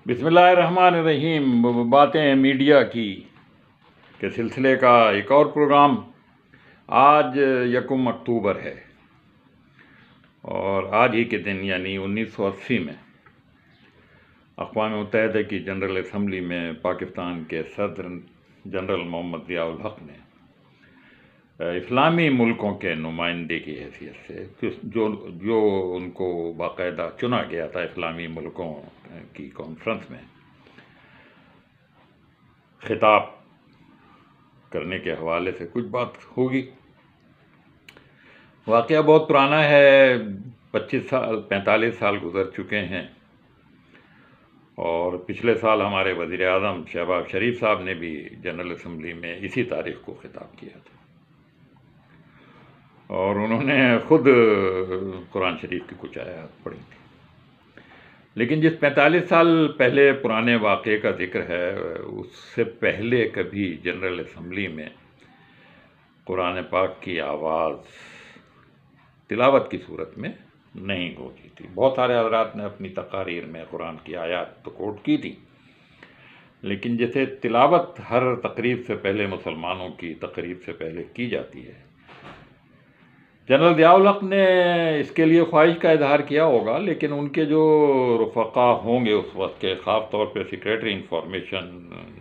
بسم اللہ الرحمن الرحیم۔ باتیں میڈیا کی کے سلسلے کا ایک اور پروگرام۔ آج 1 اکتوبر ہے اور آج ہی کے دن یعنی 1980 میں اقوام متحدہ کی جنرل اسمبلی میں پاکستان کے صدر جنرل محمد ضیاء الحق نے اسلامی ملکوں کے نمائندے کی حیثیت سے جو ان کو باقاعدہ چنا گیا تھا اسلامی ملکوں کی کانفرنس میں خطاب کرنے کے حوالے سے کچھ بات ہوگی۔ واقعہ بہت پرانا ہے، 45 سال گزر چکے ہیں اور پچھلے سال ہمارے وزیر اعظم شہباز شریف صاحب نے بھی جنرل اسمبلی میں اسی تاریخ کو خطاب کیا تھا اور انہوں نے خود قرآن شریف کی کچھ آیات پڑھی تھی۔ لیکن جس 45 سال پہلے پرانے واقعے کا ذکر ہے اس سے پہلے کبھی جنرل اسمبلی میں قرآن پاک کی آواز تلاوت کی صورت میں نہیں گونجی تھی۔ بہت سارے حضرات نے اپنی تقاریر میں قرآن کی آیات تو کوٹ کی تھی، لیکن جیسے تلاوت ہر تقریب سے پہلے مسلمانوں کی تقریب سے پہلے کی جاتی ہے، جنرل ضیاء الحق نے اس کے لیے خواہش کا اظہار کیا ہوگا، لیکن ان کے جو رفقا ہوں گے اس وقت کے، خاص طور پہ secretary information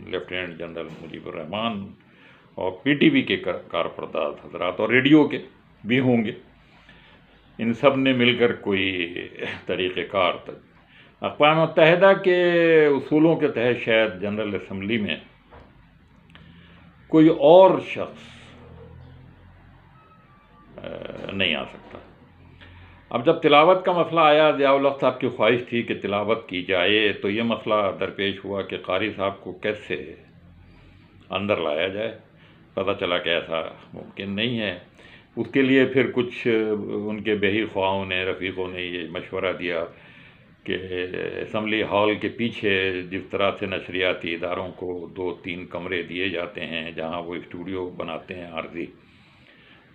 lieutenant general Mujib ur Rahman اور پی ٹی وی کے کارپرداز حضرات اور ریڈیو کے بھی ہوں گے، ان سب نے مل کر کوئی طریقہ کار اقوام متحدہ کے اصولوں کے تحت شاید جنرل اسمبلی میں کوئی اور شخص نہیں آ سکتا۔ اب جب تلاوت کا مسئلہ آیا، ضیاء الحق صاحب کی خواہش تھی کہ تلاوت کی جائے، تو یہ مسئلہ درپیش ہوا کہ قاری صاحب کو کیسے اندر لایا جائے۔ پتہ چلا کہ ایسا ممکن نہیں ہے۔ اس کے لیے پھر کچھ ان کے بہی خواہوں نے، رفیقوں نے یہ مشورہ دیا کہ اسمبلی ہال کے پیچھے جس طرح سے نشریاتی اداروں کو 2-3 کمرے دیے جاتے ہیں جہاں وہ اسٹوڈیو بناتے ہیں عارضی،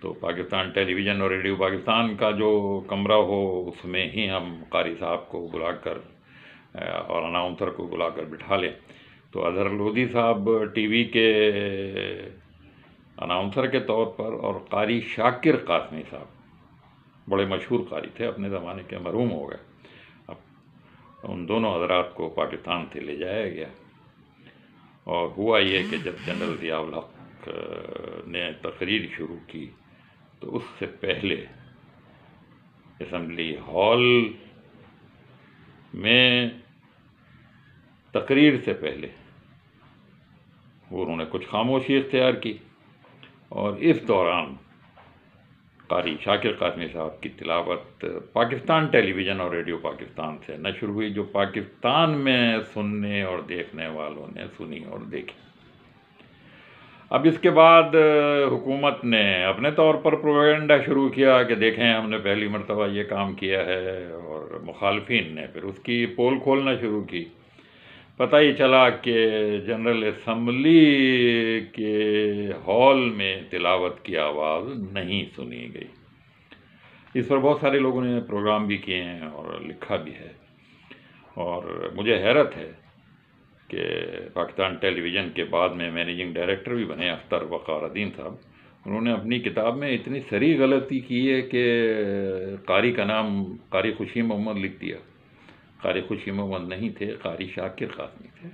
تو پاکستان ٹیلی ویژن اور ریڈیو پاکستان کا جو کمرہ ہو اس میں ہی ہم قاری صاحب کو بلا کر اور اناؤنسر کو بلا کر بٹھا لیں۔ تو اظہر لودھی صاحب ٹی وی کے اناؤنسر کے طور پر اور قاری شاکر قاسمی صاحب بڑے مشہور قاری تھے، اپنے زمانے کے، مرحوم ہو گئے، اب ان دونوں حضرات کو پاکستان سے لے جایا گیا۔ اور ہوا یہ کہ جب جنرل ضیاء الحق نے تقریر شروع کی تو اس سے پہلے اسمبلی ہال میں تقریر سے پہلے انہوں نے کچھ خاموشی اختیار کی اور اس دوران قاری شاکر قاسمی صاحب کی تلاوت پاکستان ٹیلی ویژن اور ریڈیو پاکستان سے نشر ہوئی، جو پاکستان میں سننے اور دیکھنے والوں نے سنی اور دیکھی۔ اب اس کے بعد حکومت نے اپنے طور پر پروپیگنڈا شروع کیا کہ دیکھیں ہم نے پہلی مرتبہ یہ کام کیا ہے، اور مخالفین نے پھر اس کی پول کھولنا شروع کی۔ پتہ ہی چلا کہ جنرل اسمبلی کے ہال میں تلاوت کی آواز نہیں سنی گئی۔ اس پر بہت سارے لوگوں نے پروگرام بھی کیے ہیں اور لکھا بھی ہے، اور مجھے حیرت ہے کہ پاکستان ٹیلی ویژن کے بعد میں مینیجنگ ڈائریکٹر بھی بنے اختر وقار الدین صاحب، انہوں نے اپنی کتاب میں اتنی صریح غلطی کی ہے کہ قاری کا نام قاری خوشی محمد لکھ دیا۔ قاری خوشی محمد نہیں تھے، قاری شاکر قاسمی تھے۔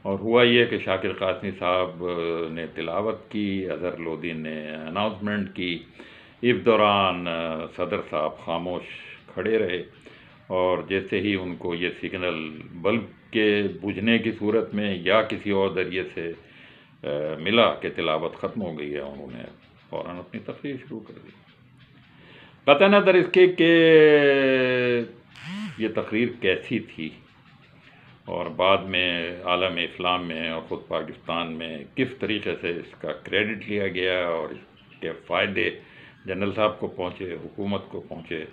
اور ہوا یہ کہ شاکر قاسمی صاحب نے تلاوت کی، اظہر لودھی نے اناؤنسمنٹ کی۔ اس دوران صدر صاحب خاموش کھڑے رہے، اور جیسے ہی ان کو یہ سگنل بلب کے بجھنے کی صورت میں یا کسی اور ذریعے سے ملا کہ تلاوت ختم ہو گئی ہے، انہوں نے فوراً اپنی تقریر شروع کر دی۔ قطع نظر اس کے کہ یہ تقریر کیسی تھی اور بعد میں عالم اسلام میں اور خود پاکستان میں کس طریقے سے اس کا کریڈٹ لیا گیا اور اس کے فائدے جنرل صاحب کو پہنچے، حکومت کو پہنچے،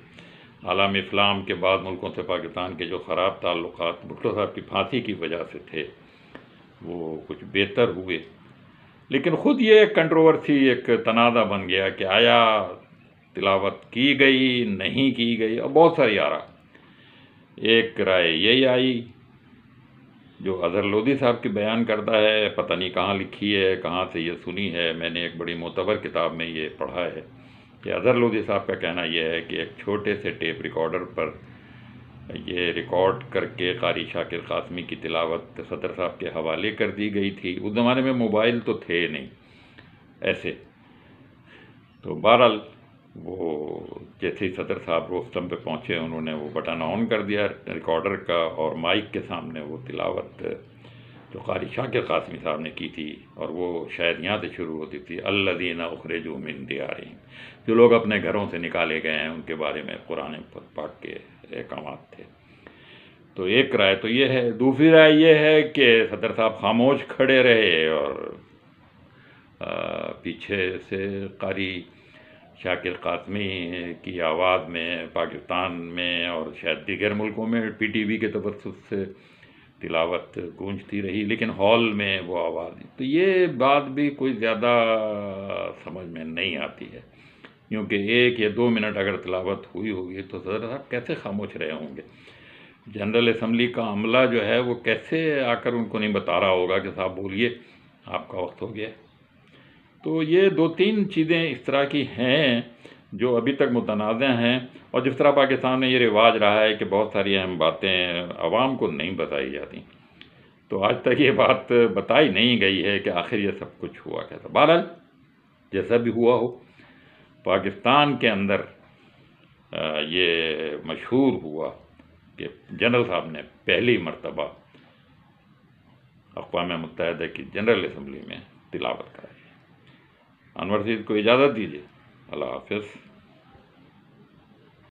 عالم اسلام کے بعد ملکوں سے پاکستان کے جو خراب تعلقات بھٹو صاحب کی پھانسی کی وجہ سے تھے وہ کچھ بہتر ہوئے، لیکن خود یہ ایک کنٹروورسی، ایک تنازع بن گیا کہ آیا تلاوت کی گئی نہیں کی گئی، اور بہت ساری آرا۔ ایک رائے یہی آئی جو اظہر لودھی صاحب کی بیان کرتا ہے، پتہ نہیں کہاں لکھی ہے، کہاں سے یہ سنی ہے، میں نے ایک بڑی معتبر کتاب میں یہ پڑھا ہے کہ اظہر لودھی صاحب کا کہنا یہ ہے کہ ایک چھوٹے سے ٹیپ ریکارڈر پر یہ ریکارڈ کر کے قاری شاکر قاسمی کی تلاوت صدر صاحب کے حوالے کر دی گئی تھی۔ اس زمانے میں موبائل تو تھے نہیں ایسے، تو بہرحال وہ جیسے ہی صدر صاحب روستم پہ پہنچے، انہوں نے وہ بٹن آن کر دیا ریکارڈر کا، اور مائک کے سامنے وہ تلاوت جو قاری شاکر قاسمی صاحب نے کی تھی، اور وہ شاید یہاں سے شروع ہوتی تھی، الذین اخرجوا من دیارہم، جو لوگ اپنے گھروں سے نکالے گئے ہیں، ان کے بارے میں قرآن پاک کے احکامات تھے۔ تو ایک رائے تو یہ ہے، دوسری رائے یہ ہے کہ صدر صاحب خاموش کھڑے رہے اور پیچھے سے قاری شاکر قاسمی کی آواز میں پاکستان میں اور شاید دیگر ملکوں میں پی ٹی وی کے توسط سے تلاوت گونجتی رہی، لیکن ہال میں وہ آواز، تو یہ بات بھی کوئی زیادہ سمجھ میں نہیں آتی ہے، کیونکہ 1 یا 2 منٹ اگر تلاوت ہوئی ہوگی تو صدر صاحب کیسے خاموش رہے ہوں گے؟ جنرل اسمبلی کا عملہ جو ہے وہ کیسے آ کر ان کو نہیں بتا رہا ہوگا کہ صاحب بولیے آپ کا وقت ہو گیا؟ تو یہ 2-3 چیزیں اس طرح کی ہیں جو ابھی تک متنازع ہیں، اور جس طرح پاکستان میں یہ رواج رہا ہے کہ بہت ساری اہم باتیں عوام کو نہیں بتائی جاتی، تو آج تک یہ بات بتائی نہیں گئی ہے کہ آخر یہ سب کچھ ہوا کیا تھا۔ بہرحال جیسا بھی ہوا ہو، پاکستان کے اندر یہ مشہور ہوا کہ جنرل صاحب نے پہلی مرتبہ اقوام متحدہ کی جنرل اسمبلی میں تلاوت کرائی۔ انور سعید کو اجازت دیجیے، اللہ حافظ۔